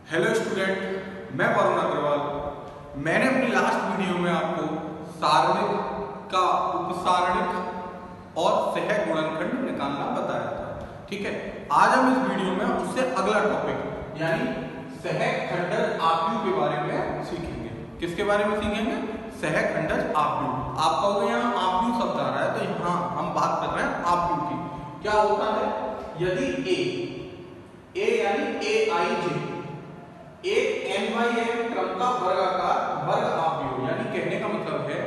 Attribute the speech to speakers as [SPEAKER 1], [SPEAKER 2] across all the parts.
[SPEAKER 1] Hello student, मैं वरुण अग्रवाल। मैंने अपनी लास्ट वीडियो में आपको सारणिक का उपसारणिक और सह गुणनखंड निकालना बताया था। ठीक है, आज हम इस वीडियो में उससे अगला टॉपिक यानी सह खंडज आव्यूह के बारे में सीखेंगे। किसके बारे में सीखेंगे? सह खंडज आव्यूह। आप कहोगे यहाँ आव्यूह शब्द आ रहा है, तो यहाँ हम बात कर रहे हैं आव्यूह की। क्या होता है? यदि ए यानी AIJ एक n/n क्रम का वर्गाकार वर्ग आव्यूह, यानी कहने का मतलब है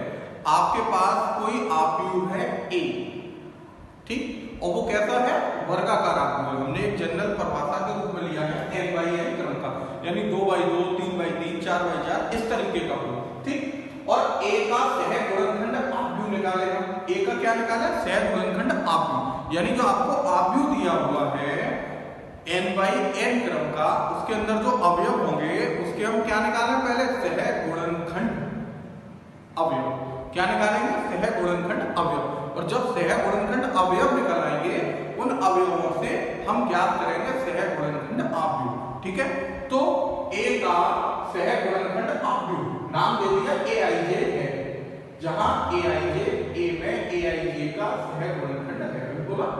[SPEAKER 1] आपके पास कोई आव्यूह है A, ठीक, और वो कैसा है? वर्गाकार आव्यूह। हमने एक जनरल परिभाषा के रूप में लिया है n/n क्रम का, यानी 2/2, 3/3, 4/4 इस तरीके का हो, ठीक। और A का सह गुणनखंड आव्यूह निकालेगा। A का क्या निकाला? सह गुणनखंड आव्यूह, यानी जो आपको आव्यूह दिया हुआ है n/n क्रम का, उसके अंदर जो अवयव होंगे उसके हम क्या निकालें? पहले सह गुणनखंड अवयव। क्या निकालेंगे? सह गुणनखंड अवयव। और जब सह गुणनखंड अवयव निकल आएंगे, उन अवयवों से हम ज्ञात करेंगे सह गुणनखंड आव्यूह। ठीक है, तो A का सह गुणनखंड आव्यूह नाम दे दिया AIJ है, जहां AIJ A में AIJ का सह गुणनखंड है। बोला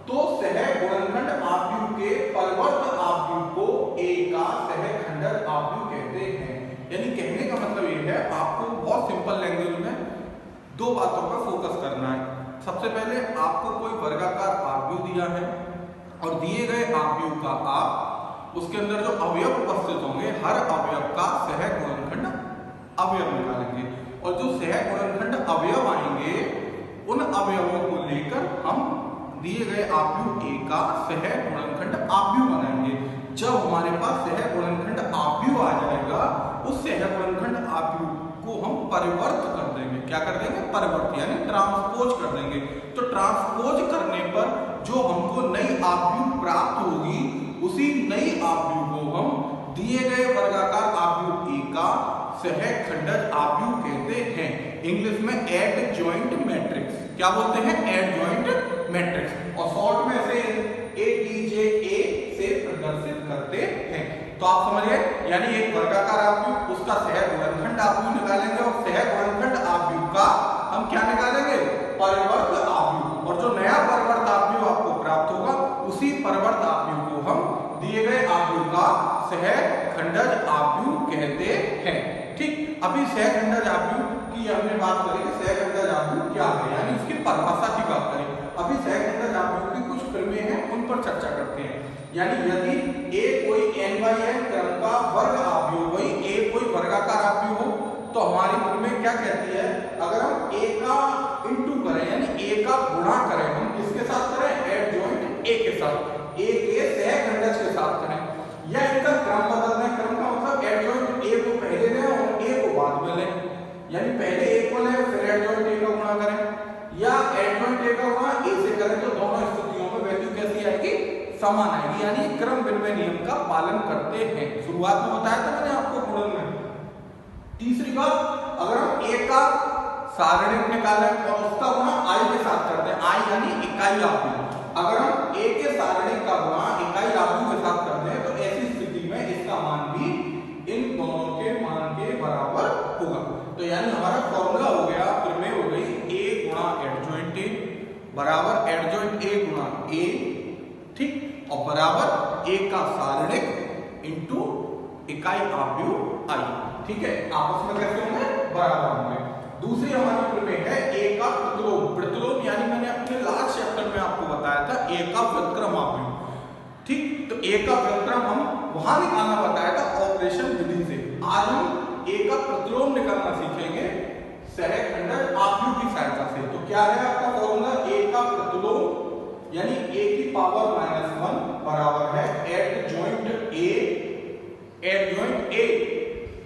[SPEAKER 1] तो सह गुणनखंड आव्यूह के परिवर्त आव्यूह को A का सह खंडज आव्यूह कहते हैं। यानी कहने का मतलब ये है, आपको बहुत सिंपल लैंग्वेज में दो बातों पर फोकस करना है। सबसे पहले आपको कोई वर्गाकार आव्यूह दिया है और दिए गए आव्यूह का आप उसके अंदर जो अवयव उपस्थित होंगे, हर अवयव का सह गुणनखंड अवयव निकालेंगे, और जो सह गुणनखंड अवयव आएंगे उन अवयवों को लेकर हम दिए गए आव्यूह A का सह गुणनखंड आव्यूह बनाएंगे। जब हमारे पास सह गुणनखंड आव्यूह आ जाएगा, उस सह गुणनखंड आव्यूह को हम परिवर्त कर देंगे। क्या कर देंगे? परिवर्त, यानी ट्रांसपोज कर देंगे। तो ट्रांसपोज करने पर जो हमको नई आव्यूह प्राप्त होगी, उसी नई आव्यूह को हम दिए गए वर्गाकार आव्यूह A का सह खंडज आव्यूह कहते हैं। इंग्लिश में एडजॉइंट मैट्रिक्स। क्या बोलते हैं? Adjoint matrix. और शॉर्ट में इसे ATJA से प्रदर्शित करते हैं। तो आप समझ गए, यानी एक वर्गाकार आव्यूह, उसका सह गुणनखंड आव्यूह निकालेंगे, और सह गुणनखंड आव्यूह का हम क्या निकालेंगे? परिवर्त आव्यूह। और जो नया परिवर्त आव्यूह आपको प्राप्त होगा, उसी परिवर्त आव्यूह को हम दिए गए आव्यूह का सह खंडज आव्यूह कहते हैं। ठीक, अभी सह खंडज आव्यूह की हमने बात करी, सह खंडज आव्यूह क्या है, यानी उसकी परिभाषा की बात करें। अभी सह खंडज आव्यूह की कुछ प्रमेय हैं, उन पर चर्चा करते हैं। यानी यदि A कोई n/n क्रम का वर्ग आव्यूह, वही A कोई वर्गाकार आव्यूह हो, तो हमारी प्रमेय क्या कहती है? अगर हम A का इंटू करें, यानी A का गुणा करें, हम किसके साथ करें? एडजॉइंट A के साथ, A के सह खंडज के साथ करें, या इनका क्रम बदल दें। क्रम का मतलब एडजॉइंट A को पहले लें और A को बाद में लें, यानी पहले A को लें फिर एडजॉइंट A का गुणा करें, या एडजॉइंट A का गुणा A से करें, तो दोनों स्थितियों में वैल्यू कैसी आएगी? समान आएगी। यानी क्रम विनिमय नियम का पालन करते हैं। शुरुआत में बताया था मैंने आपको गुणन में। तीसरी बात, अगर हम A का सारणिक निकालें और उसका गुणा I के साथ करते हैं, I यानी इकाई आव्यूह, अगर हम A के सारणिक का गुणा इकाई आव्यूह के साथ करते हैं, तो ऐसी स्थिति में इसका मान भी इन दोनों के मान के बराबर होगा। तो यानी हमारा फॉर्मूला हो गया, प्रमेय हो गई, A गुणा एडजॉइंट A बराबर एडजॉइंट A गुणा A, ठीक, और बराबर A का सारणिक इंटू इकाई आव्यूह I। ठीक है, आपस में कैसे होंगे? बराबर होंगे। दूसरी हमारी प्रमेय है A का प्रतिलोम। प्रतिलोम यानी मैंने अपने लास्ट चैप्टर में आपको बताया था A का व्युत्क्रम आव्यूह, ठीक। तो A का व्युत्क्रम हम वहां निकालना बताया था ऑपरेशन विधि से। आज हम A का प्रतिलोम निकालना सीखेंगे सह खंडज आव्यूह की सहायता से। तो क्या है आपका फॉर्मूला? A का प्रतिलोम यानी A की पावर -1 बराबर है एडजॉइंट A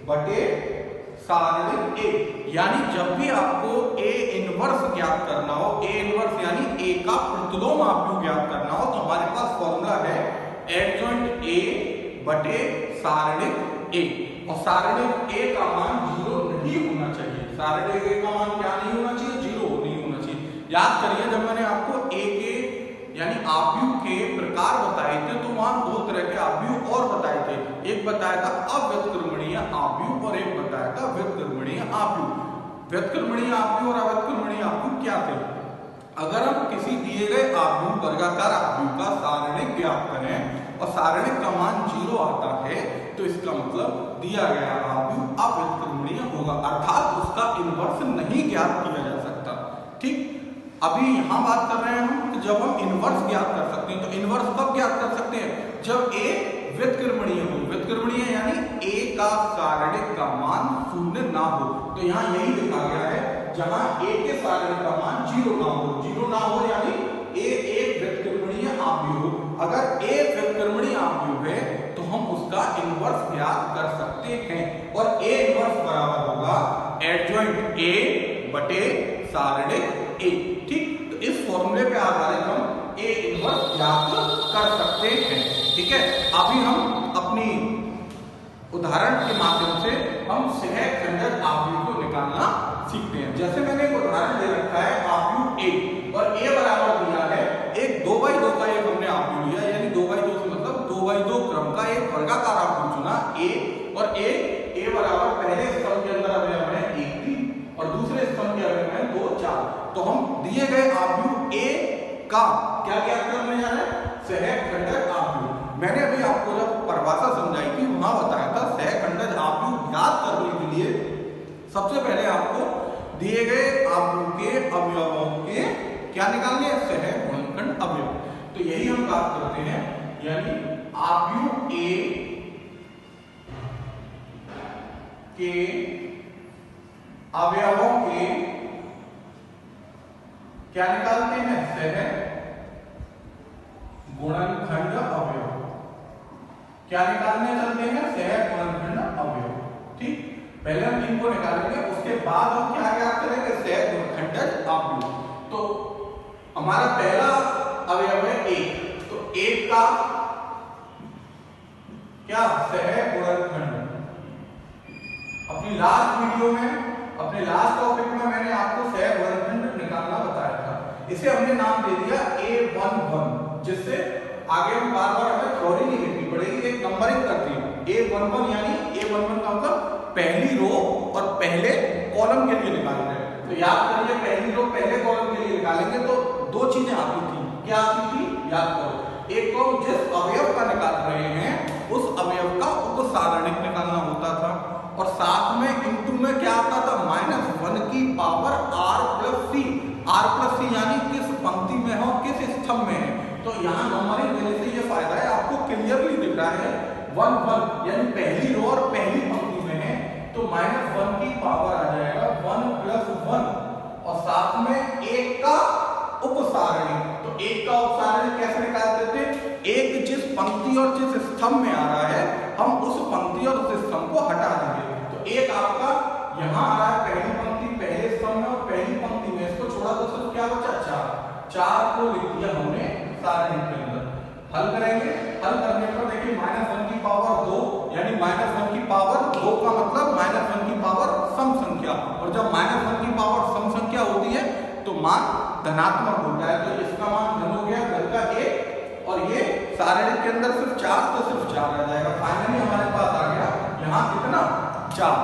[SPEAKER 1] बटे सारणिक A। यानी जब भी आपको A इनवर्स ज्ञात करना हो, A इनवर्स यानी A का प्रतिलोम आव्यूह ज्ञात करना हो, तो हमारे पास फॉर्मूला है एडजॉइंट A बटे सारणिक A। और सारणिक A का मान 0 नहीं होना चाहिए। सारणिक A का मान क्या नहीं होना चाहिए? 0 नहीं होना चाहिए। याद करिए, जब मैंने आपको A के यानी आव्यूह के प्रकार बताए थे, तो वहां दो तरह के आव्यूह और बताए थे। एक बताया था अव्युत्क्रमणीय आव्यूह और एक बताया था व्युत्क्रमणीय आव्यूह। व्युत्क्रमणीय आव्यूह और अव्युत्क्रमणीय आव्यूह क्या थे? अगर हम किसी दिए गए आव्यूह वर्गाकार आव्यूह का सारणिक ज्ञात करें और सारणिक का मान 0 आता है तो इसका मतलब दिया गया आव्यूह अव्युत्क्रमणीय होगा, अर्थात उसका इनवर्स नहीं ज्ञात किया जा सकता। ठीक, अभी यहां बात कर रहे हैं हम कि जब हम इनवर्स ज्ञात कर सकते हैं, तो इनवर्स कब ज्ञात कर सकते हैं? जब ए व्युत्क्रमणीय हो। व्युत्क्रमणीय यानी ए का सारणिक का मान 0 ना हो। तो यहाँ यही लिखा गया है, जहां ए के सारणिक का मान 0 ना हो। 0 ना हो यानी ए एक व्युत्क्रमणीय आव्यूह। अगर ए व्युत्क्रमणीय आव्यूह है तो हम उसका इनवर्स ज्ञात कर सकते हैं, और ए इनवर्स बराबर होगा एडजॉइंट ए बटे सारणिक ए। ठीक, तो इस फॉर्मूले पे आधारित हम ए इनवर्स ज्ञात कर सकते हैं। ठीक है, अभी हम अपनी उदाहरण के माध्यम से हम सहखंडक आव्यूह को निकालना सीखते हैं। जैसे मैंने एक उदाहरण दे रखा है आव्यूह ए, और ए बराबर दिया है एक 2x2 का एक हमने आव्यूह लिया, यानी 2x2 से मतलब 2x2 क्रम का एक वर्गाकार आव्यूह चुना ए, और ए बराबर पहले स्तंभ के अंदर अवयव है 1 3 और दूसरे स्तंभ के अवयव है 2 4। तो हम दिए गए आव्यूह ए का क्या ज्ञात करने जा रहे हैं? सहखंडक आव्यूह। मैंने अभी आपको जब परिभाषा समझाई थी वहां बताया था सहखंडक आव्यूह ज्ञात करने के लिए सबसे पहले आपको दिए गए आव्यूह के अवयवों के क्या निकालने हैं? सहगुणनखंड अवयव। तो यही हम बात करते हैं, यानी आव्यूह ए के अवयवों के क्या निकालते हैं? सहगुणनखंड अवयव। क्या निकालने चलते हैं? सहगुणनखंड अवयव। ठीक, पहले हम इनको निकालेंगे, उसके बाद हम क्या ज्ञात करेंगे? सहगुणनखंड आव्यूह। तो हमारा पहला अवयव है 1, तो 1 का क्या? सहगुणनखंड। अपनी लास्ट वीडियो में, अपने लास्ट टॉपिक में मैंने आपको सहगुणनखंड निकालना बताया था। इसे हमने नाम दे दिया A11, जिससे आगे हम बार बार हमें थ्योरी नहीं लिखनी पड़ेगी, एक नंबरिंग करती है। A11 यानी A11 का मतलब पहली रो और पहले कॉलम के लिए निकाल रहे हैं। तो याद करिए, पहली रो पहले कॉलम के लिए निकालेंगे तो 2 चीजें आती थी। क्या आती थी? याद करो, एक तो जिस अवयव का निकाल रहे हैं उस अवयव का उपसारणिक निकालना होता था, और साथ में इंटू में क्या आता था? -1 की पावर r प्लस सी। r प्लस सी यानी किस पंक्ति में हो, किस स्तंभ में है। तो यहाँ नंबरिंग देने से ये फायदा है, आपको क्लियरली दिख रहा है 1 1 यानी पहली रो और पहली पंक्ति में है, तो -1 की पावर आ जाएगा 1 + 1, और साथ में 1 का उपसारणिक। तो 1 का उपसारणिक कैसे निकालते थे? एक जिस पंक्ति और जिस स्तंभ में आ रहा है हम उस पंक्ति और उस स्तंभ को हटा देंगे। तो एक आपका यहाँ आ रहा है पहली पंक्ति पहले स्तंभ में, और पहली पंक्ति में इसको छोड़ा तो सिर्फ क्या बचा? 4 को लिख दिया हमने सारणिक के अंदर। हल करेंगे, हल करने पर देखिए -1 की पावर 2 यानी -1 की पावर 2 का मतलब -1 की पावर सम संख्या, और जब -1 की पावर सम संख्या होती है तो मान धनात्मक होता है। तो इसका मान धन हो गया, धन का 1, और ये सारणिक के अंदर सिर्फ 4 तो सिर्फ 4 आ जाएगा। फाइनली हमारे पास आ गया यहाँ कितना? 4।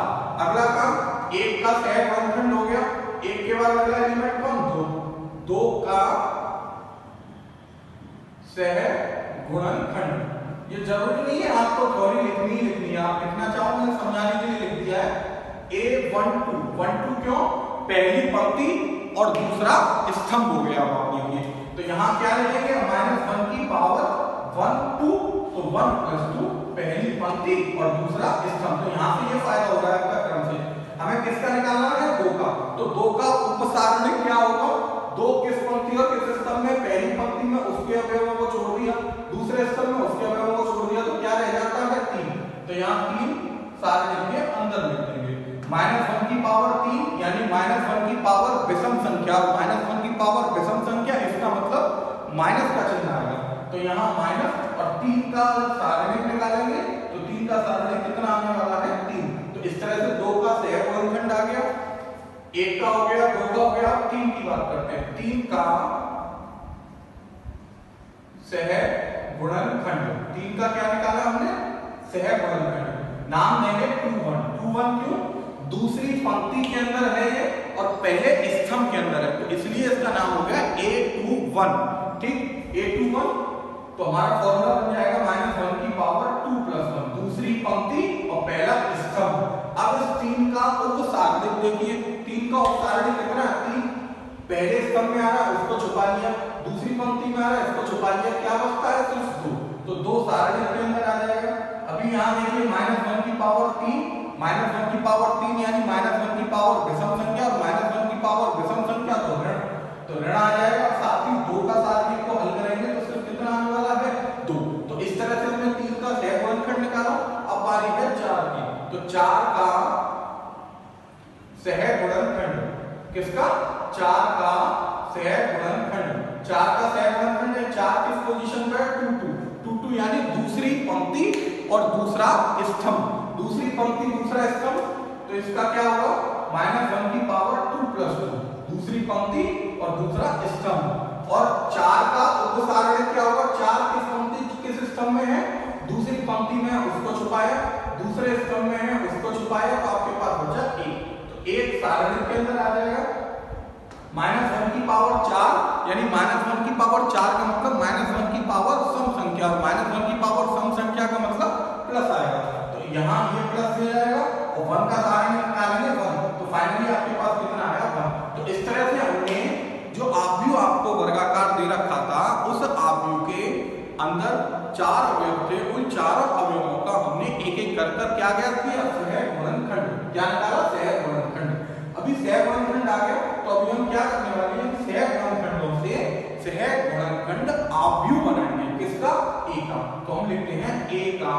[SPEAKER 1] अगला काम 1 का सहगुणनखंड हो गया, 1 के बाद अगला एलिमेंट कौन? 2 का सहगुणनखंड। ये जरूरी नहीं है आपको थ्योरी लिखनी है, आप लिखना चाहो मैंने समझाने के लिए लिख दिया है A12 क्यों? पहली पंक्ति और दूसरा स्तंभ हो गया। अब आप देखिए तो यहाँ क्या लिखेंगे? -1 की पावर 1 2, तो 1 + 2 पहली पंक्ति और दूसरा स्तंभ। तो यहाँ से ये फायदा हो रहा है आपका क्रम से। हमें किसका निकालना है? 2 का। तो 2 का उपसारणिक क्या होगा? 2 किस पंक्ति और किस स्तंभ में? पहली पंक्ति में उसके अवयवों को छोड़ दिया, दूसरे स्तंभ में उसके अवयवों को छोड़ दिया, तो क्या रह जाता है? 3। तो यहाँ 3 सारणिक के अंदर लिख देंगे। -1 की पावर 3 यानी -1 की पावर विषम संख्या, और -1 की पावर विषम संख्या इसका मतलब माइनस का चिन्ह आएगा। तो यहाँ माइनस और 3 का सारणिक निकालेंगे तो 3 का सारणिक कितना आने वाला है? 3। तो इस तरह से 2 का सहगुणनखंड आ गया, 1 का हो गया, 2 का हो गया। 3 की बात करते हैं, 3 का सहगुणनखंड। 3 का क्या निकाला हमने? सह गुणनखंड। नाम देंगे 2 1। 2 1 क्यों? दूसरी पंक्ति के अंदर है ये और पहले स्तंभ के अंदर है, तो इसलिए इसका नाम हो गया A21। ठीक, A21 तो हमारा फॉर्मूला बन जाएगा -1 की पावर 2 + 1, दूसरी पंक्ति और पहला स्तंभ। अब इस 3 का उपसारणिक देखिए, 3 का उपसारणिक कितना है? 3 पहले स्तंभ में आ रहा है उसको छुपा लिया, दूसरी पंक्ति में आ रहा है इसको छुपा लिया, क्या बचता है? सिर्फ 2, तो 2 सारणिक के अंदर आ जाएगा। अभी यहाँ देखिए -1 की पावर 3, -1 की पावर 3 यानी -1 की पावर विषम संख्या और -1 की पावर विषम संख्या तो ऋण आ जाएगा। साथ ही 2 का सारणिक को हल करेंगे तो सिर्फ कितना आने वाला है? 2। तो इस तरह से हमने 3 का सह गुणनखंड निकाला। अब बारी है 4 की, तो 4 का सह गुणनखंड किसका? 4 का सह गुणनखंड। 4 का सह गुणनखंड है, 4 किस पोजीशन पे है? 2 2 2 यानी दूसरी पंक्ति और दूसरा स्तंभ। दूसरी पंक्ति दूसरा स्तंभ, तो इसका क्या होगा? -1 की पावर 2 + 2, दूसरी पंक्ति और दूसरा स्तंभ। और 4 का उपसारणिक क्या होगा? 4 किस पंक्ति किस स्तंभ में है? दूसरी पंक्ति में उसको छुपाया, दूसरे स्तंभ में है उसको छुपाया, तो आपके पास बचा 1। तो 1 सारणिक के अंदर आ जाएगा। -1 की पावर 4 यानी -1 की पावर 4 का मतलब -1 की पावर सम संख्या, और -1 की पावर सम संख्या का मतलब प्लस आएगा, तो यहाँ ये प्लस हो जाएगा और 1 का सारणिक निकालेंगे 1, तो फाइनली आपके पास कितना आया? 1। तो इस तरह से हमने जो आव्यूह आपको वर्गाकार दे रखा था, उस आव्यूह के अंदर 4 अवयव थे, उन चारों अवयवों का हमने एक एक कर क्या ज्ञात किया? सह गुणनखंड। क्या निकाला? सह गुणनखंड। अभी सह गुणनखंड आ गया, तो अभी हम क्या करने वाले हैं? सह गुणनखंडों से सह गुणनखंड आव्यूह बनाएंगे। किसका? A का। तो हम लिखते हैं A का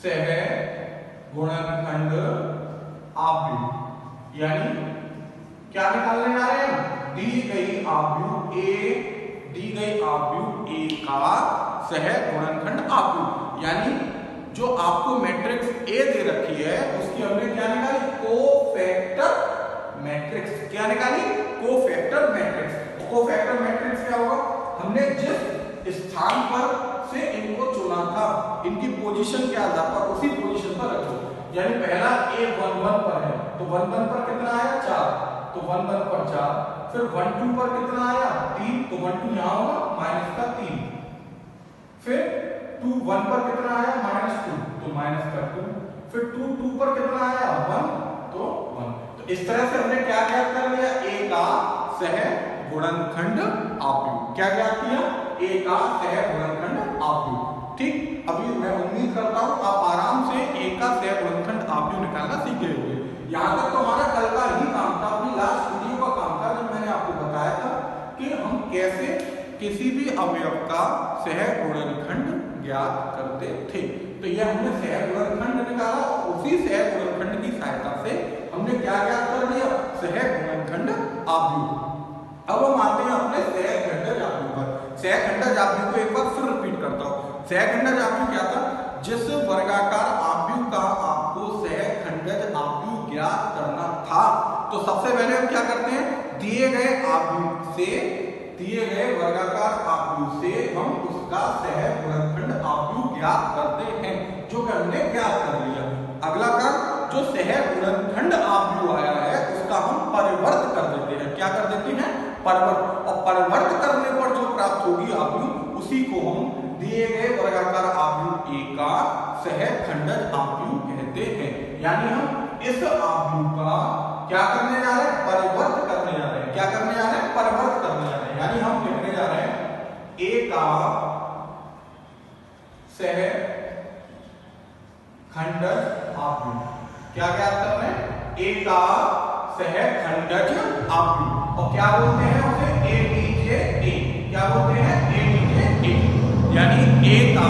[SPEAKER 1] सह गुणनखंड आव्यूह, यानी क्या निकालने जा रहे हैं? दी गई आव्यूह A का सह गुणनखंड आव्यूह, यानी जो आपको मैट्रिक्स A दे रखी है उसकी हमने क्या निकाली? Cofactor matrix. क्या निकाली? Cofactor matrix. कोफैक्टर मैट्रिक्स क्या होगा? हमने जिस स्थान पर से इनको चुना था, इनकी पोजीशन के आधार पर उसी पोजीशन पर रखो। यानी पहला A11 पर है, तो 11 पर कितना आया? 4, तो 11 पर 4। फिर 12 पर कितना आया? 3, तो 12 यहाँ होगा -3। फिर 21 पर कितना आया? -2, तो -2। फिर 22 पर कितना आया? 1, तो 1। तो इस तरह से हमने क्या ज्ञात कर लिया? A का सह गुणनखंड आव्यूह। क्या ज्ञात किया? A का सह गुणनखंड आव्यूह। ठीक, अभी मैं उम्मीद करता हूं आप आराम से A का सह गुणनखंड आव्यूह निकालना सीखे होंगे। यहां तक तो हमारा कल का ही काम था, अपनी लास्ट वीडियो का काम था, जब मैंने आपको बताया था कि हम कैसे किसी भी अवयव का सह गुणनखंड ज्ञात करते थे। तो यह हमने सह गुणनखंड निकाला, उसी सह गुणनखंड की सहायता से हमने क्या ज्ञात कर दिया? सह गुणनखंड आव्यूह। अब हम आते हैं अपने सहखंडज आव्यूह पर। सहखंडज आव्यूह को एक बार फिर रिपीट करता हूं। सहखंडज आव्यूह क्या था? जिस वर्गाकार आव्यूह का आपको सहखंडज आव्यूह ज्ञात करना था, तो सबसे पहले हम क्या करते हैं? दिए गए आव्यूह से, दिए गए वर्गाकार आव्यूह से हम उसका सह गुणनखंड आव्यूह ज्ञात करते हैं, जो कि हमने ज्ञात कर लिया। अगला काम, जो सह गुणनखंड आव्यूह आया है उसका हम परिवर्त कर देते हैं। क्या कर देते हैं? परिवर्त। और परिवर्त करने पर जो प्राप्त होगी आव्यूह, उसी को हम दिए गए वर्गाकार आव्यूह A का सहखंडज आव्यूह कहते हैं। यानी हम इस आव्यूह का क्या करने जा रहे हैं? परिवर्त करने जा रहे हैं। क्या करने जा रहे हैं? परिवर्त करने जा रहे हैं। यानी हम लिखने जा रहे हैं A का सहखंडज आव्यूह। क्या ज्ञात कर रहे हैं? A का सहखंडज आव्यूह। और क्या बोलते हैं उसे? ADJ-A। क्या बोलते हैं? ADJ-A। यानी A का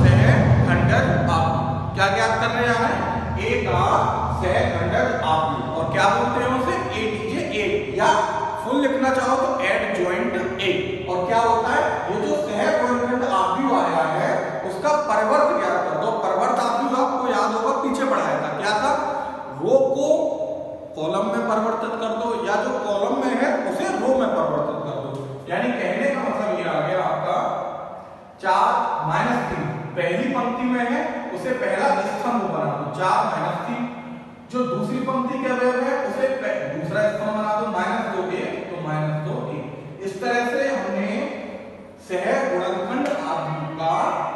[SPEAKER 1] सहखंडज आव्यूह। क्या ज्ञात करने जा रहे हैं? A का सहखंडज आव्यूह। और क्या बोलते हैं उसे? ADJ-A, या फुल लिखना चाहो तो एडजॉइंट A। और क्या होता है? ये जो सह गुणनखंड आव्यूह आया है उसका परिवर्त ज्ञात कर दो। परिवर्त आव्यूह आपको याद होगा पीछे पढ़ाया था। क्या था? रो को कॉलम में परिवर्तित कर दो, या जो कॉलम में है उसे रो में परिवर्तित कर दो। यानी कहने का मतलब ये आ गया आपका 4 - 3 पहली पंक्ति में इससे पहला स्तंभ बना दो 4 माइनस 3, जो दूसरी पंक्ति के अवयव है उसे दूसरा स्तंभ बना दो -2 1 तो -2 1। इस तरह से हमने सहगुणनखंड आव्यूह का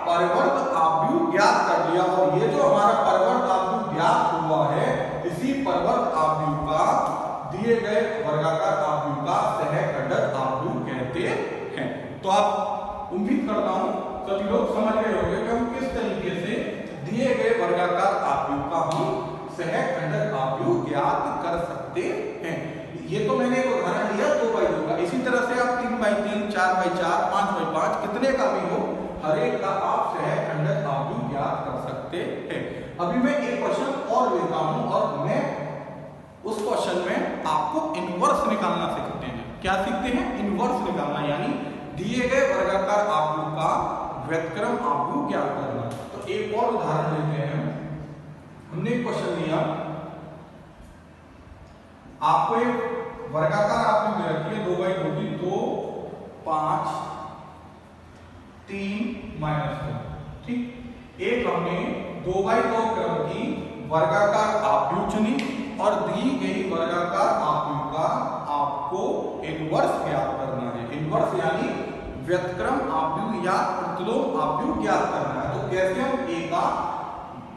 [SPEAKER 1] परिवर्त आव्यूह ज्ञात कर लिया। और ये जो हमारा परिवर्त आव्यूह ज्ञात हुआ है, इसी परिवर्त आव्यूह का दिए गए वर्गाकार आव्यूह का सहखंडक आव्यूह कहते हैं। तो आप उम्मीद करता हूं सभी लोग समझ गए होंगे कि हम किस तरीके से दिए गए वर्गाकार आव्यूह का हम सहखंडक आव्यूह ज्ञात कर सकते हैं। ये तो मैंने एक उदाहरण लिया 2x2 का, इसी तरह से आप 3x3, 4x4, 5x5 कितने का भी हो, हर एक का आप सहखंडक आव्यूह ज्ञात कर सकते हैं। अभी मैं एक क्वेश्चन और लेता हूं और मैं उस क्वेश्चन में आपको इनवर्स निकालना सीखते हैं। क्या सीखते हैं? इनवर्स निकालना, यानी दिए गए वर्गाकार आव्यूह का व्युत्क्रम आव्यूह ज्ञात करना। तो एक और उदाहरण लेते हैं। हमने एक क्वेश्चन लिया, आपको एक वर्गाकार आव्यूह दे रखी है 2x2 की, 2 5 3 -2, ठीक। एक हमने 2x2 क्रम की वर्गाकार आव्यूह चुनी और दी गई वर्गाकार आव्यूह का आपको इनवर्स ज्ञात करना है। इनवर्स यानी व्युत्क्रम आव्यूह या प्रतिलोम आव्यूह ज्ञात करना है। तो कैसे हम ए का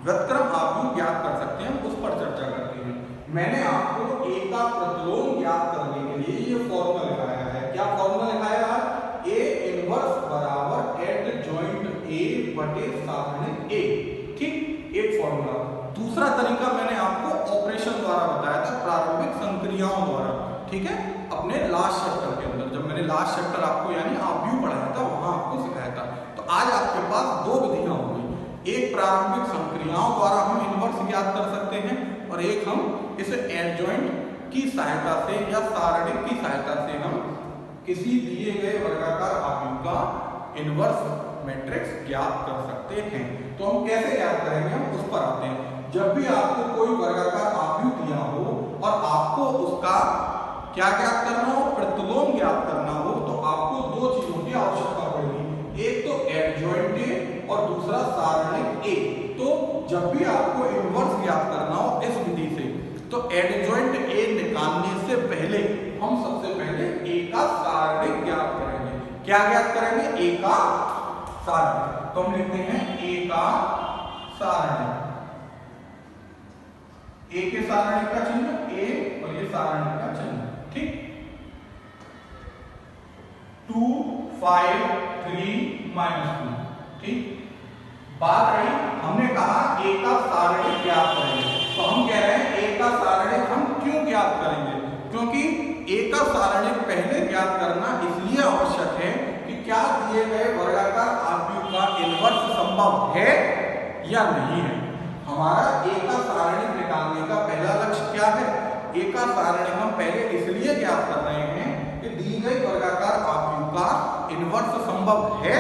[SPEAKER 1] व्युत्क्रम आव्यूह ज्ञात कर सकते हैं, उस पर चर्चा करते हैं। मैंने आपको ए का प्रतिलोम ज्ञात करने के लिए ये फॉर्मूला लिखाया है। क्या फॉर्मूला लिखाया है? ए इनवर्स बराबर एडजॉइंट ए बटे सारणिक ए, ठीक। एक फॉर्मूला। दूसरा तरीका मैंने आपको ऑपरेशन द्वारा बताया था, प्रारंभिक संक्रियाओं द्वारा, ठीक है, अपने लास्ट चैप्टर के अंदर, जब मैंने लास्ट चैप्टर आपको यानी आव्यूह पढ़ाया था वहां आपको सिखाया था। तो आज आपके पास दो विधियां होंगी, एक प्रारंभिक संक्रियाओं द्वारा हम इनवर्स ज्ञात कर सकते हैं और एक हम इस एडजॉइंट की सहायता से या सारणिक की सहायता से हम किसी दिए गए वर्गाकार आव्यूह का इनवर्स मैट्रिक्स ज्ञात कर सकते हैं। तो हम कैसे ज्ञात करेंगे, हम उस पर आते हैं। जब भी आपको कोई वर्गाकार आव्यूह दिया हो और आपको उसका क्या ज्ञात करना हो, प्रतिलोम ज्ञात करना हो, तो आपको दो चीजों की आवश्यकता पड़ेगी, एक तो एडजॉइंट ए और दूसरा सारणिक ए। तो जब भी आपको इनवर्स ज्ञात करना हो इस विधि से, तो एडजॉइंट ए निकालने से पहले हम सबसे पहले ए का सारणिक ज्ञात करेंगे। क्या ज्ञात करेंगे? ए का सारणिक। तो हम लिखते हैं ए का सारणिक, ए के सारणिक का चिन्ह ए और ये सारणिक का चिन्ह, ठीक। 2 5 3 -2, ठीक। बात आई, हमने कहा ए का सारणिक ज्ञात करेंगे। तो हम कह रहे हैं ए का सारणिक हम क्यों ज्ञात करेंगे? क्योंकि ए का सारणिक पहले ज्ञात करना इसलिए आवश्यक है कि क्या दिए गए वर्गाकार आव्यूह का इनवर्स संभव है या नहीं है। हमारा ए का सारणिक निकालने का पहला लक्ष्य क्या है? ए का सारणिक हम पहले इसलिए ज्ञात कर रहे हैं कि दी गई वर्गाकार आव्यूह का इनवर्स संभव है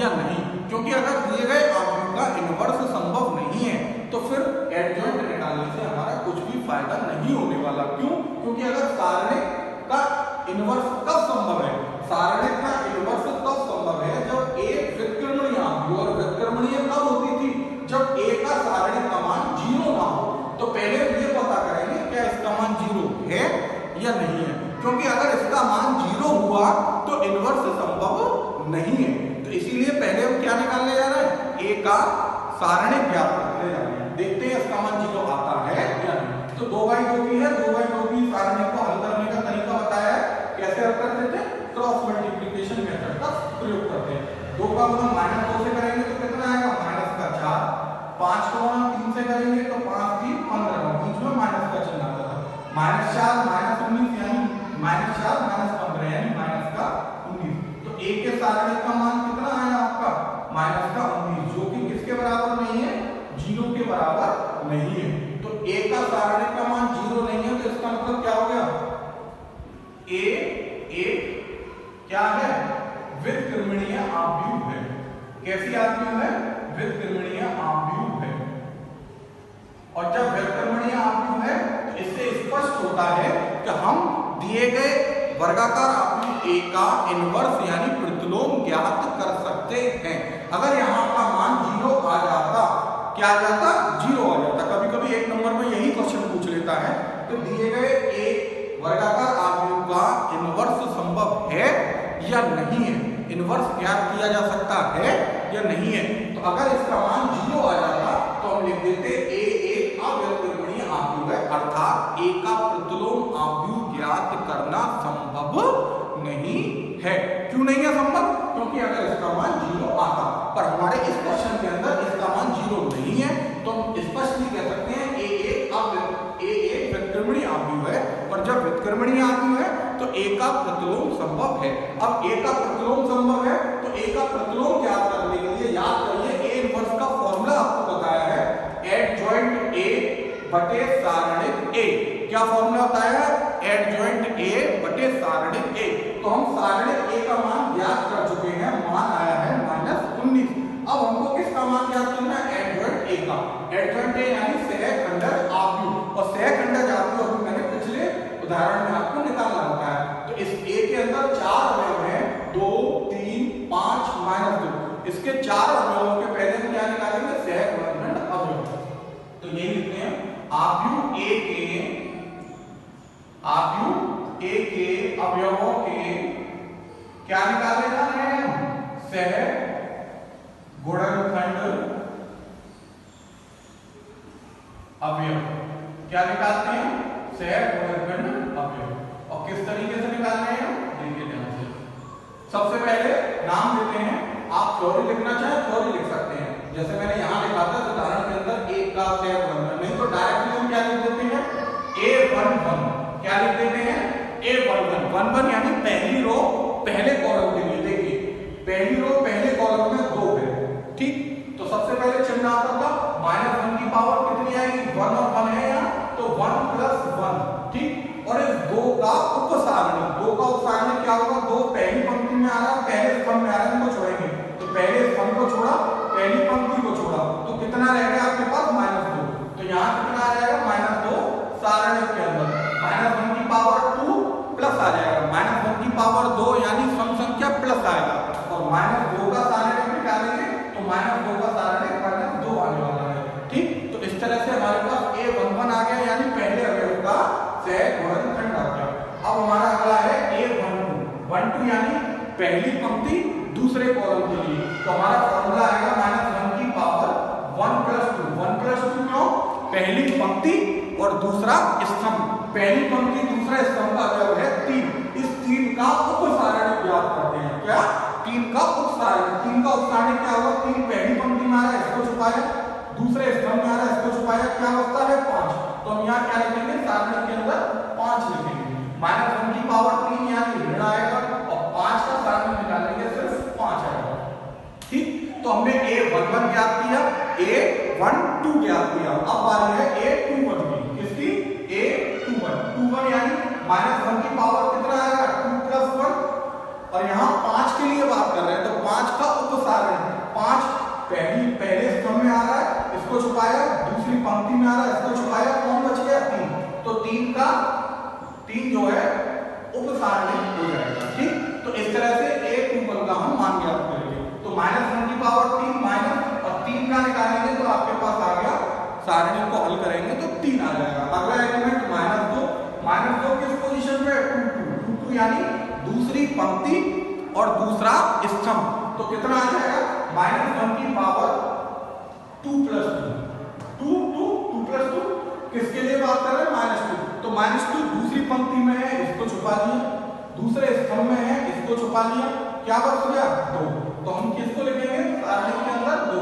[SPEAKER 1] या नहीं। क्योंकि अगर दिए गए आव्यूह का इनवर्स संभव नहीं है तो फिर एडजॉइंट निकालने से हमारा कुछ भी फायदा नहीं होने वाला। क्यों? क्योंकि अगर सारणिक का इनवर्स कब संभव है? सारणिक का इनवर्स तब संभव है जब ए व्युत्क्रमणीय आव्यूह, और व्युत्क्रमणीय कब होती थी? जब ए का सारणिक का मान 0 ना हो। तो पहले ये पता करेंगे क्या इसका मान 0 है या नहीं है, क्योंकि अगर इसका मान 0 हुआ तो इनवर्स संभव नहीं है। तो इसीलिए पहले हम क्या निकालने जा रहे हैं? ए का सारणिक ज्ञात करने जा रहे हैं। देखते हैं इसका मान 0 आता है या नहीं। तो 2x2 की है, 2x2 की सारणिक को हल करने का तरीका बताया है। कैसे हल करते थे? क्रॉस मल्टीप्लिकेशन मेथड का प्रयोग करते हैं। 2 का गुणा -2 से करेंगे तो कितना आएगा? -4। 5 को गुणा 3 से करेंगे तो 5 3 15, बीच में माइनस का चिन्ह आता था। -4 -19 यानी -4 -15 यानी -19। तो ए के सारणिक का मान कितना आया आपका? -19, जो कि किसके बराबर नहीं है? 0 के बराबर नहीं है। तो ए का सारणिक का मान 0 नहीं है, तो इसका मतलब क्या हो गया? ए एक क्या है? व्युत्क्रमणीय आव्यूह है। कैसी आव्यूह है? व्युत्क्रमणीय आव्यूह है। और जब व्युत्क्रमणीय आव्यूह है तो इससे स्पष्ट होता है कि हम दिए गए वर्गाकार आव्यूह ए का इनवर्स यानी प्रतिलोम ज्ञात कर सकते हैं। अगर यहाँ का मान 0 आ जाता, क्या आ जाता, 0 आ जाता। कभी कभी एक नंबर में यही क्वेश्चन पूछ लेता है। तो दिए गए एक वर्गाकार आव्यूह का इनवर्स संभव है या नहीं है, इनवर्स ज्ञात किया जा सकता है या नहीं है। तो अगर इसका मान 0 आ जाता तो हम लिख देते ए एक अव्यवकरणीय आव्यूह है, अर्थात ए का प्रतिलोम आव्यूह ज्ञात करना संभव नहीं है। क्यों नहीं है संभव? क्योंकि अगर इसका मान 0 आता, पर हमारे इस क्वेश्चन के अंदर इसका मान 0 नहीं है, तो हम स्पष्टली कह सकते हैं ए एक व्युत्क्रमणीय आव्यूह है, और जब व्युत्क्रमणीय आव्यूह है तो ए का प्रतिलोम संभव है। अब ए का प्रतिलोम संभव है तो ए का प्रतिलोम ज्ञात करने के लिए याद करिए ए इनवर्स का फॉर्मूला आपको बताया है, एडजॉइंट ए बटे सारणिक ए। क्या फॉर्मूला बताया है? एडजॉइंट ए बटे सारणिक ए। तो हम सारणिक ए का मान ज्ञात कर चुके हैं, मान आया है -19। अब हमको किसका मान ज्ञात करना है? एडजॉइंट ए का। एडजॉइंट ए यानी सहखंडक आव्यूह, और सहखंडक आव्यूह अभी मैंने पिछले उदाहरण में आपको निकालना होता है। तो इस ए के अंदर 4 अवयव हैं, 2 3 5 -2। इसके 4 अवयवों के पहले हम क्या निकालेंगे? सहगुणनखंड अवयव। तो यही लिखते हैं आव्यूह ए के अवयवों के क्या निकाले जा रहे हैं? सहगुणनखंड अवयव। क्या निकालते हैं? सहगुणनखंड अवयव। और किस तरीके से निकालते हैं? देखिए ध्यान से। सबसे पहले नाम देते हैं, आप थ्योरी लिखना चाहे थ्योरी लिख सकते हैं, जैसे मैंने यहां लिखा था उदाहरण के अंदर एक का सहगुणनखंड, नहीं तो डायरेक्टली हम क्या लिख देते हैं? A11। क्या लिख देते हैं? A11। 11 यानी पहली रो पहले कॉलम के लिए। देखिए पहली रो पहले कॉलम में 2 है, ठीक। तो सबसे पहले चिन्ह आता था -1 की पावर कितनी आएगी? 1 और 1 है यहाँ, तो 1 + 1, ठीक। और इस 2 का उपसारणिक, 2 का उपसारणिक क्या होगा? 2 पहली पंक्ति में आ रहा है, पहले स्तंभ में आ रहा है, इनको छोड़ेंगे। तो पहले स्तंभ को छोड़ा, पहली पंक्ति को छोड़ा, तो कितना रहेगा आपके पास? -2। तो यहाँ कितना आ जाएगा? -2 सारणिक के अंदर। -1 की पावर 2 प्लस आ जाएगा, -1 की पावर 2 यानी सम संख्या प्लस आएगा, और -2 का सारणिक निकालेंगे तो -2 का सारणिक -2 आने वाला है, ठीक। तो इस तरह से हमारे पास A11 आ गया, यानी पहले अवयव का सहगुणनखंड आ गया। अब हमारा अगला है A12 यानी पहली पंक्ति दूसरे कॉलम के लिए। तो हमारा फॉर्मूला आएगा -1 की पावर 1 + 2। 1 + 2 क्यों? पहली पंक्ति और दूसरा स्तंभ। पहली पंक्ति दूसरा स्तंभ का अवयव है 3। इस 3 का उपसारणिक ज्ञात करते हैं। क्या? 3 का उपसारणिक। 3 का उपसारणिक क्या होगा? 3 पहली पंक्ति में आ रहा है, इसको छुपाया, दूसरे स्तंभ में आ रहा है, इसको छुपाया, क्या बचता है? 5। तो हम यहाँ क्या लिखेंगे? सारणिक के अंदर 5 लिखेंगे। -1 की पावर 3 यानी ऋण आएगा, और 5 का सारणिक निकालेंगे सिर्फ 5 आएगा, ठीक। तो हमने A11 ज्ञात किया, A12 ज्ञात किया। अब बारी है A21 की। किसकी? A21 यानी -1 की पावर कितना आएगा? 2 + 1, और यहाँ 5 के लिए बात कर रहे हैं, तो 5 का उपसारण। 5 पहले स्तंभ में आ रहा है, इसको छुपाया, दूसरी पंक्ति में आ रहा है, इसको छुपाया, कौन बच गया? 3। तो 3 जो है उपसारणिक हो जाएगा, ठीक। तो इस तरह से A21 का हम मान ज्ञात करेंगे। तो -1 की पावर 3 माइनस और 3 का निकालेंगे तो आपके पास आ गया, सारणिक को हल करेंगे तो 3 आ जाएगा। अगला एलिमेंट -2 किस पोजीशन पे? 2 यानी दूसरी पंक्ति और दूसरा स्तंभ। तो कितना आ जाएगा? -1 की पावर 2 + 2 2 + 2 किसके लिए बात कर रहे हैं? -2। तो -2 दूसरी पंक्ति में है, इसको छुपा दिया, दूसरे स्तंभ में है, इसको छुपा लिया, क्या बच गया? 2। तो हम किसको लिखेंगे? सारणिक के अंदर 2।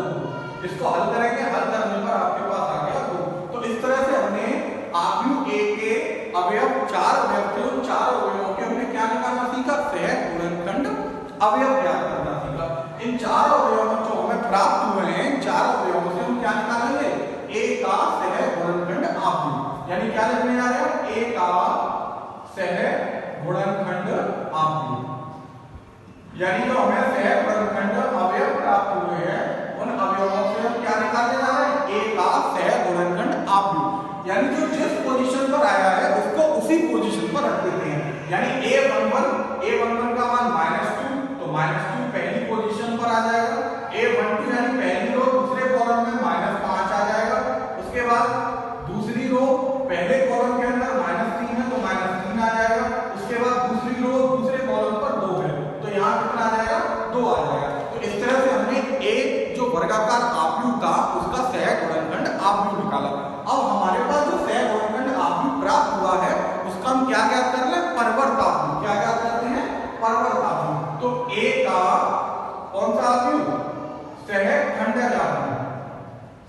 [SPEAKER 1] इसको हल करेंगे, हल करने पर आपके पास आ गया 2। तो इस तरह से हमने आव्यूह ए के अवयव 4 अवयव थे, उन 4 अवयवों के हमने क्या निकालना सीखा? सहगुणनखंड अवयव ज्ञात करना सीखा। इन 4 अवयवों जो हमें प्राप्त हुए हैं, इन 4 अवयवों से हम क्या निकालेंगे? ए का सहगुणनखंड आव्यूह, यानी क्या लिखने जा रहे हैं? ए का सहगुणनखंड आव्यूह, यानी जो हमें सहगुणनखंड अवयव प्राप्त हुए हैं, उन अवयवों से हम क्या निकालने जा रहे हैं? ए का सहगुणनखंड आव्यूह, यानी जो जिस पोजीशन पर आया है उसको उसी पोजीशन पर रख देते हैं। यानी A11 का मान -2, तो -2 पहली पोजीशन पर आ जाएगा। A12 यानी पहली रो दूसरे कॉलम में -5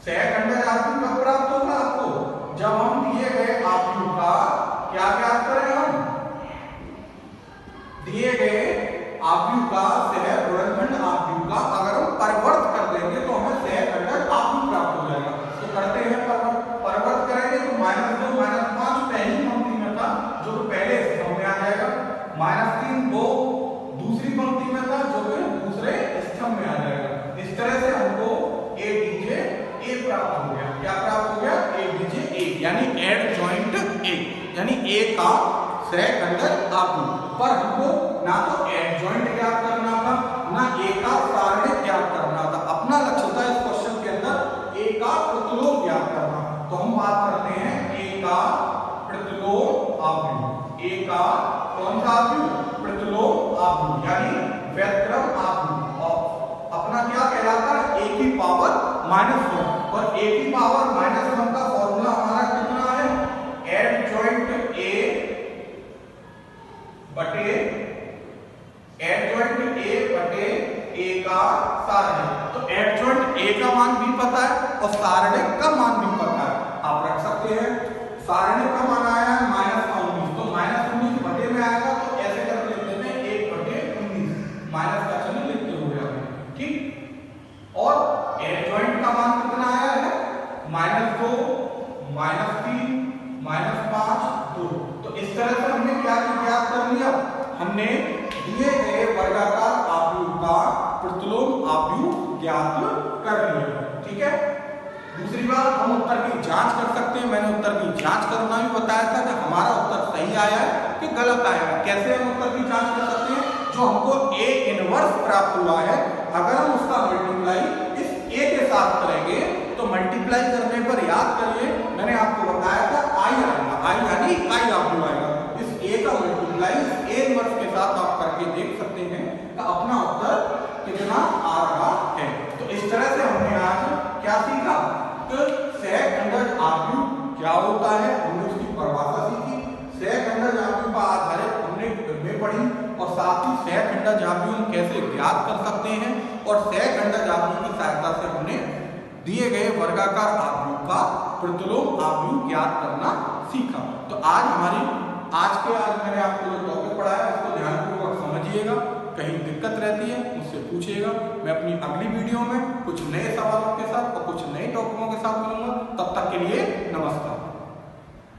[SPEAKER 1] सहखंडज आव्यूह कब प्राप्त होगा आपको? जब हम दिए गए आव्यूह का क्या ज्ञात करें? हम दिए गए आव्यूह का सह गुणनखंड आव्यूह का अगर हम परिवर्त कर देंगे तो हमें सहखंडज आव्यूह प्राप्त हो जाएगा। तो करते हैं परिवर्त करेंगे तो -2 -5 पहली पंक्ति में था जो कि पहले स्तंभ में आ जाएगा, -3 2 दूसरी पंक्ति में था जो कि दूसरे स्तंभ में आ जाएगा। इस तरह से हमको ए डीजे ए प्राप्त हो गया। क्या प्राप्त हो गया? ए डीजे ए, यानी एडजॉइंट ए, यानी ए का सहखंडज आव्यूह। पर हमको ना तो एडजॉइंट ज्ञात करना था ना ए का सारणिक ज्ञात करना था। अपना लक्ष्य था इस क्वेश्चन के अंदर ए का प्रतिलोम ज्ञात करना। तो हम बात करते हैं ए का प्रतिलोम आव्यूह। ए का कौन सा आव्यूह? प्रतिलोम आव्यूह, यानी व्युत्क्रम आव्यूह। और अपना क्या कहलाता है? ए की पावर -1। और ए की पावर -1 का फॉर्मूला हमारा कितना है? एडजॉइंट ए बटे एडजॉइंट ए बटे ए का सारणिक। तो एडजॉइंट ए का मान भी पता है और सारणिक का मान भी पता है, आप रख सकते हैं। सारणिक का मान आया है -19, तो -19 बटे में आएगा तो ऐसे कर लेते हैं 1 बटे 19, माइनस का चिन्ह लिखते हुए हमें, ठीक। और एडजॉइंट का मान कितना आया है? -2 -3 -5 2। तो इस तरह से हमने क्या ज्ञात कर लिया? हमने दिए गए वर्गाकार आव्यूह का प्रतिलोम आव्यूह ज्ञात कर लिया, ठीक है। दूसरी बात, हम उत्तर की जांच कर सकते हैं। मैंने उत्तर की जांच करना भी बताया था कि हमारा उत्तर सही आया है कि गलत आया है। कैसे हम उत्तर की जांच कर सकते हैं? जो हमको ए इनवर्स प्राप्त हुआ है, अगर हम उसका मल्टीप्लाई इस ए के साथ करेंगे तो मल्टीप्लाई करने पर याद करिए मैंने आपको बताया था आई आएगा, आई यानी आई आव्यूह आएगा। इस ए का मल्टीप्लाई ए इनवर्स के साथ आप करके देख सकते हैं कि अपना उत्तर कितना आ रहा है। तो इस तरह से हमने आज क्या सीखा कि सहखंडज आव्यूह क्या होता है, हमने उसकी परिभाषा सीखी। सहखंडज आव्यूह पर आधारित हमने फिल्में पढ़ी और साथ ही सहखंडज आव्यूह हम कैसे ज्ञात कर सकते हैं और सहखंडज आव्यूह की सहायता से हमने दिए गए वर्गाकार आव्यूह का प्रतिलोम आव्यूह ज्ञात करना सीखा। तो आज मैंने आपको जो टॉपिक पढ़ाया उसको ध्यानपूर्वक समझिएगा। कहीं दिक्कत रहती है मुझसे पूछिएगा। मैं अपनी अगली वीडियो में कुछ नए सवालों के साथ और कुछ नए टॉपिकों के साथ मिलूंगा। तब तक के लिए नमस्कार।